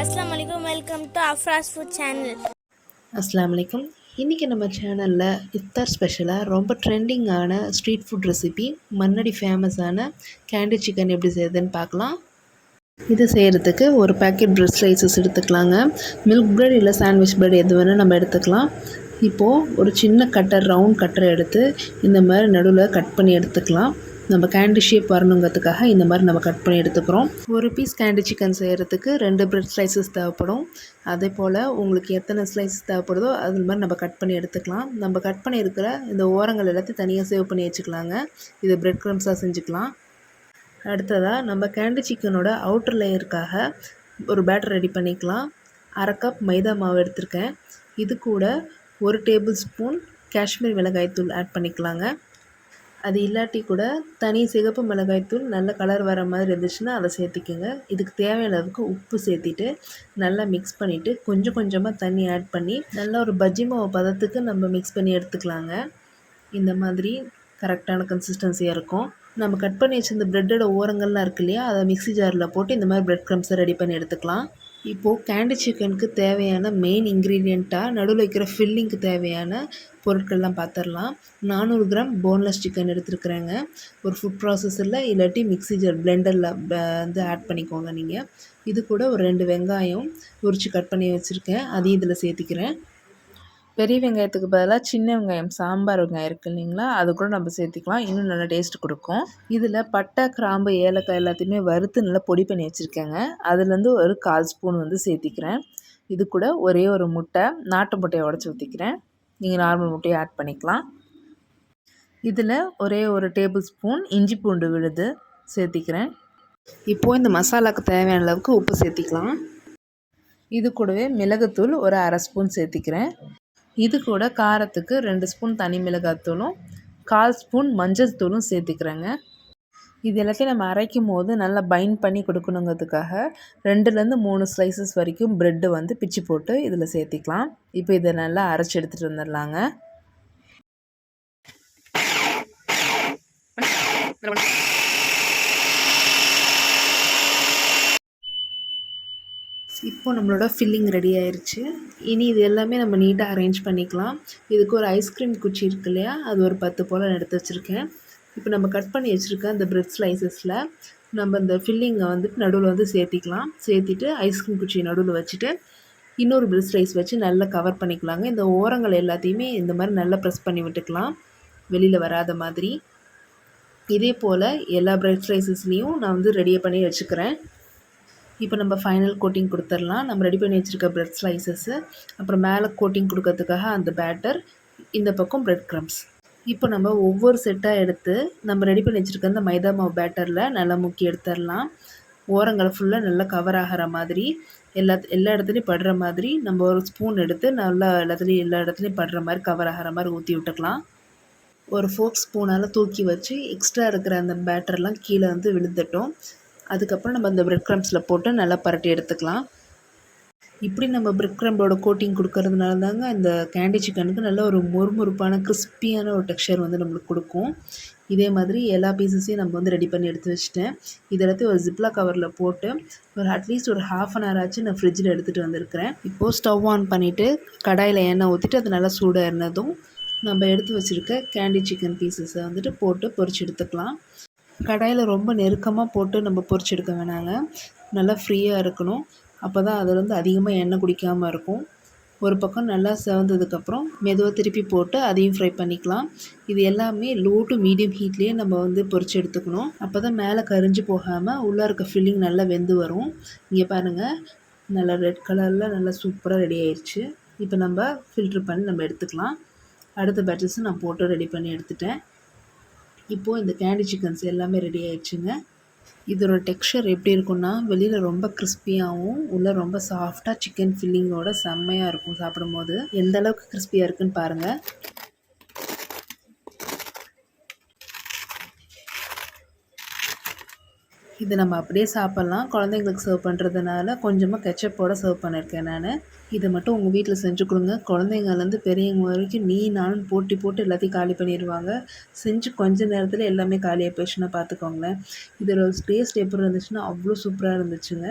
அஸ்ஸலாமு அலைக்கும். Welcome to Afraz food channel. அஸ்ஸலாமு அலைக்கும். இன்றைக்கி நம்ம சேனலில் இஃப்தார் ஸ்பெஷலாக ரொம்ப ட்ரெண்டிங்கான ஸ்ட்ரீட் ஃபுட் ரெசிபி மன்னடி ஃபேமஸான கேண்டி சிக்கன் எப்படி செய்யுதுன்னு பார்க்கலாம். இது செய்கிறதுக்கு ஒரு பேக்கெட் பிரெட் ஸ்லைசஸ் எடுத்துக்கலாங்க. மில்க் பிரெட் இல்லை சாண்ட்விச் பிரெட் எது வேணால் நம்ம எடுத்துக்கலாம். இப்போது ஒரு சின்ன கட்டர் ரவுண்ட் கட்டரை எடுத்து இந்த மாதிரி நடுவில் கட் பண்ணி எடுத்துக்கலாம். நம்ம கேண்டி ஷேப் வரணுங்கிறதுக்காக இந்த மாதிரி நம்ம கட் பண்ணி எடுத்துக்கிறோம். ஒரு பீஸ் கேண்டி சிக்கன் செய்கிறதுக்கு 2 பிரெட் ஸ்லைசஸ் தேவைப்படும். அதே போல் உங்களுக்கு எத்தனை ஸ்லைசஸ் தேவைப்படுதோ அது மாதிரி நம்ம கட் பண்ணி எடுத்துக்கலாம். நம்ம கட் பண்ணி இருக்கிற இந்த ஓரங்கள் எல்லாத்தையும் தனியாக சேவ் பண்ணி வச்சுக்கலாங்க. இது பிரெட் க்ரம்ஸாக செஞ்சுக்கலாம். அடுத்ததாக நம்ம கேண்டி சிக்கனோட அவுட்டர் லேயருக்காக ஒரு பேட்டர் ரெடி பண்ணிக்கலாம். 1/2 கப் மைதா மாவு எடுத்திருக்கேன். இது கூட 1 டேபிள் ஸ்பூன் காஷ்மீர் மிளகாய்த்தூள் ஆட் பண்ணிக்கலாங்க. அது இல்லாட்டி கூட தனி சிகப்பு மிளகாய்த்தூள் நல்ல கலர் வர மாதிரி இருந்துச்சுன்னா அதை சேர்த்திக்கோங்க. இதுக்கு தேவையான அளவுக்கு உப்பு சேர்த்திட்டு நல்லா மிக்ஸ் பண்ணிவிட்டு கொஞ்சம் கொஞ்சமாக தண்ணி ஆட் பண்ணி நல்லா ஒரு பஜ்ஜி மாவு பதத்துக்கு நம்ம மிக்ஸ் பண்ணி எடுத்துக்கலாங்க. இந்த மாதிரி கரெக்டான கன்சிஸ்டன்சியாக இருக்கும். நம்ம கட் பண்ணி வச்சிருந்த ப்ரெட்டோட ஓரங்கள்லாம் இருக்கு இல்லையா, அதை மிக்ஸி ஜாரில் போட்டு இந்த மாதிரி ப்ரெட் க்ரம்ஸை ரெடி பண்ணி எடுத்துக்கலாம். இப்போது கேண்டி சிக்கனுக்கு தேவையான மெயின் இன்க்ரீடியண்ட்டாக நடுவில் வைக்கிற ஃபில்லிங்க்கு தேவையான பொருட்கள்லாம் பார்த்துடலாம். 400 கிராம் போன்லெஸ் சிக்கன் எடுத்துருக்குறேங்க. ஒரு ஃபுட் ப்ராசஸரில் இல்லாட்டி மிக்ஸி ஜார் பிளெண்டரில் வந்து ஆட் பண்ணிக்கோங்க நீங்கள். இது கூட ஒரு 2 வெங்காயம் உரித்து கட் பண்ணி வச்சுருக்கேன், அதையும் இதில் சேர்த்திக்கிறேன். பெரிய வெங்காயத்துக்கு பதிலாக சின்ன வெங்காயம் சாம்பார் வெங்காயம் இருக்குது இல்லைங்களா, அது கூட நம்ம சேர்த்திக்கலாம். இன்னும் நல்லா டேஸ்ட் கொடுக்கும். இதில் பட்டை கிராம்பு ஏலக்காய் எல்லாத்தையுமே வறுத்து நல்லா பொடி பண்ணி வச்சுருக்கேங்க. அதுலேருந்து ஒரு 1/4 ஸ்பூன் வந்து சேர்த்திக்கிறேன். இது கூட ஒரே ஒரு முட்டை, நாட்டு முட்டையை உடச்சி ஊற்றிக்கிறேன். நீங்கள் நார்மல் முட்டையை ஆட் பண்ணிக்கலாம். இதில் ஒரே ஒரு டேபிள் ஸ்பூன் இஞ்சி பூண்டு விழுது சேர்த்திக்கிறேன். இப்போது இந்த மசாலாவுக்கு தேவையான அளவுக்கு உப்பு சேர்த்திக்கலாம். இது கூடவே மிளகுத்தூள் ஒரு 1/2 ஸ்பூன் சேர்த்திக்கிறேன். இது கூட காரத்துக்கு 2 ஸ்பூன் தனி மிளகாத்தூளும் 1/4 ஸ்பூன் மஞ்சள் தூளும் சேர்த்துக்கிறேங்க. இது எல்லாத்தையும் நம்ம அரைக்கும் போது நல்லா பைண்ட் பண்ணி கொடுக்கணுங்கிறதுக்காக 2லேருந்து 3 ஸ்லைசஸ் வரைக்கும் ப்ரெட்டு வந்து பிச்சு போட்டு இதில் சேர்த்திக்கலாம். இப்போ இதை நல்லா அரைச்சி எடுத்துகிட்டு வந்துடலாங்க. இப்போது நம்மளோட ஃபில்லிங் ரெடி ஆயிடுச்சு. இனி இது எல்லாமே நம்ம நீட்டாக அரேஞ்ச் பண்ணிக்கலாம். இதுக்கு ஒரு ஐஸ்கிரீம் குச்சி இருக்கு இல்லையா, அது ஒரு 10 போல் நான் எடுத்து வச்சுருக்கேன். இப்போ நம்ம கட் பண்ணி வச்சுருக்க இந்த பிரெட் ஸ்லைசஸில் நம்ம இந்த ஃபில்லிங்கை வந்துட்டு நடுவில் வந்து சேர்த்திக்கலாம். சேர்த்திட்டு ஐஸ்கிரீம் குச்சியை நடுவில் வச்சுட்டு இன்னொரு பிரெட் ஸ்லைஸ் வச்சு நல்லா கவர் பண்ணிக்கலாங்க. இந்த ஓரங்கள் எல்லாத்தையுமே இந்த மாதிரி நல்லா ப்ரெஸ் பண்ணி விட்டுக்கலாம், வெளியில் வராத மாதிரி. இதே போல் எல்லா பிரெட் ஸ்லைசஸ்லேயும் நான் வந்து ரெடியாக பண்ணி வச்சுக்கிறேன். இப்போ நம்ம ஃபைனல் கோட்டிங் கொடுத்துடலாம். நம்ம ரெடி பண்ணி வச்சுருக்க ப்ரெட் ஸ்லைசஸ்ஸு, அப்புறம் மேலே கோட்டிங் கொடுக்கறதுக்காக அந்த பேட்டர், இந்த பக்கம் ப்ரெட் க்ரம்ஸ். இப்போ நம்ம ஒவ்வொரு செட்டாக எடுத்து நம்ம ரெடி பண்ணி வச்சுருக்க அந்த மைதா மாவு பேட்டரில் நல்லா முக்கி எடுத்துடலாம். ஓரங்களை ஃபுல்லாக நல்லா கவர் ஆகிற மாதிரி எல்லா இடத்துலையும் படுற மாதிரி நம்ம ஒரு ஸ்பூன் எடுத்து நல்லா எல்லா இடத்துலையும் படுற மாதிரி கவர் ஆகிற மாதிரி ஊற்றி விட்டுக்கலாம். ஒரு ஃபோர்க் ஸ்பூனால் தூக்கி வச்சு எக்ஸ்ட்ரா இருக்கிற அந்த பேட்டர்லாம் கீழே வந்து விழுந்துட்டோம். அதுக்கப்புறம் நம்ம அந்த பிரெட் க்ரம்ஸில் போட்டு நல்லா பரட்டி எடுத்துக்கலாம். இப்படி நம்ம பிரெட் க்ரம்போட கோட்டிங் கொடுக்கறதுனால தாங்க இந்த கேண்டி சிக்கனுக்கு நல்ல ஒரு மொறுமொறுப்பான கிறிஸ்பியான ஒரு டெக்ஸ்சர் வந்து நம்மளுக்கு கொடுக்கும். இதே மாதிரி எல்லா பீசஸையும் நம்ம வந்து ரெடி பண்ணி எடுத்து வச்சுட்டேன். இது எல்லாத்தையும் ஒரு ஜிப்லா கவரில் போட்டு ஒரு அட்லீஸ்ட் ஒரு 1/2 அன் ஹவர் ஆச்சு நான் ஃப்ரிட்ஜில் எடுத்துகிட்டு வந்திருக்கிறேன். இப்போது ஸ்டவ் ஆன் பண்ணிவிட்டு கடாயில் எண்ணெய் ஊற்றிட்டு அது நல்லா சூடாக இருந்ததும் நம்ம எடுத்து வச்சுருக்க கேண்டி சிக்கன் பீசஸை வந்துட்டு போட்டு பொரிச்சு எடுத்துக்கலாம். கடாயில் ரொம்ப நெருக்கமாக போட்டு நம்ம பொரிச்சு எடுக்க வேணாங்க, நல்லா ஃப்ரீயாக இருக்கணும். அப்போ தான் அதில் வந்து அதிகமாக எண்ணெய் குடிக்காமல் இருக்கும். ஒரு பக்கம் நல்லா செவந்ததுக்கப்புறம் மெதுவாக திருப்பி போட்டு அதையும் ஃப்ரை பண்ணிக்கலாம். இது எல்லாமே லோ டு மீடியம் ஹீட்லேயே நம்ம வந்து பொரிச்சு எடுத்துக்கணும். அப்போ தான் மேலே கரிஞ்சு போகாமல் உள்ளே இருக்க ஃபில்லிங் நல்லா வெந்து வரும். இங்கே பாருங்கள், நல்லா ரெட் கலரில் நல்லா சூப்பராக ரெடி ஆயிடுச்சு. இப்போ நம்ம ஃபில்ட்ரு பண்ணி நம்ம எடுத்துக்கலாம். அடுத்த பேட்டர்ஸும் நான் போட்டு ரெடி பண்ணி எடுத்துட்டேன். இப்போது இந்த கேண்டி சிக்கன்ஸ் எல்லாமே ரெடி ஆயிடுச்சுங்க. இதோட டெக்ஸ்சர் எப்படி இருக்குன்னா, வெளியில் ரொம்ப கிறிஸ்பியாகவும் உள்ளே ரொம்ப சாஃப்டாக சிக்கன் ஃபில்லிங்கோட செம்மையாக இருக்கும். சாப்பிடும்போது எந்த அளவுக்கு கிறிஸ்பியாக இருக்குன்னு பாருங்கள். இது நம்ம அப்படியே சாப்பிட்லாம். குழந்தைங்களுக்கு சர்வ் பண்ணுறதுனால கொஞ்சமாக கெச்சப்போடு சர்வ் பண்ணியிருக்கேன் நான். இதை மட்டும் உங்கள் வீட்டில் செஞ்சு கொடுங்க. குழந்தைங்கள்லேருந்து பெரியவங்க வரைக்கும் நானும் போட்டி போட்டு எல்லாத்தையும் காலி பண்ணிடுவாங்க. செஞ்சு கொஞ்ச நேரத்தில் எல்லாமே காலியாக போயிடுச்சுன்னா பார்த்துக்கோங்களேன். இதோட டேஸ்ட் எப்படி இருந்துச்சுன்னா அவ்வளோ சூப்பராக இருந்துச்சுங்க.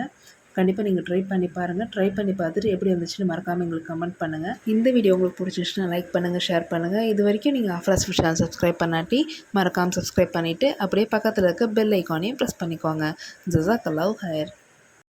கண்டிப்பாக நீங்கள் ட்ரை பண்ணி பாருங்கள். ட்ரை பண்ணி பார்த்துட்டு எப்படி வந்துச்சுன்னு மறக்காமல் எங்களுக்கு கமெண்ட் பண்ணுங்கள். இந்த வீடியோ உங்களுக்கு பிடிச்சிச்சுன்னா லைக் பண்ணுங்கள், ஷேர் பண்ணுங்கள். இது வரைக்கும் நீங்கள் அஃப்ராஸ் ஃபுட் சேனல் சப்ஸ்கிரைப் பண்ணாட்டி மறக்காமல் சப்ஸ்கிரைப் பண்ணிவிட்டு அப்படியே பக்கத்தில் இருக்க பெல் ஐக்கானையும் ப்ரெஸ் பண்ணிக்கோங்க. ஜஸாக்கல்லாஹு ஹைர்.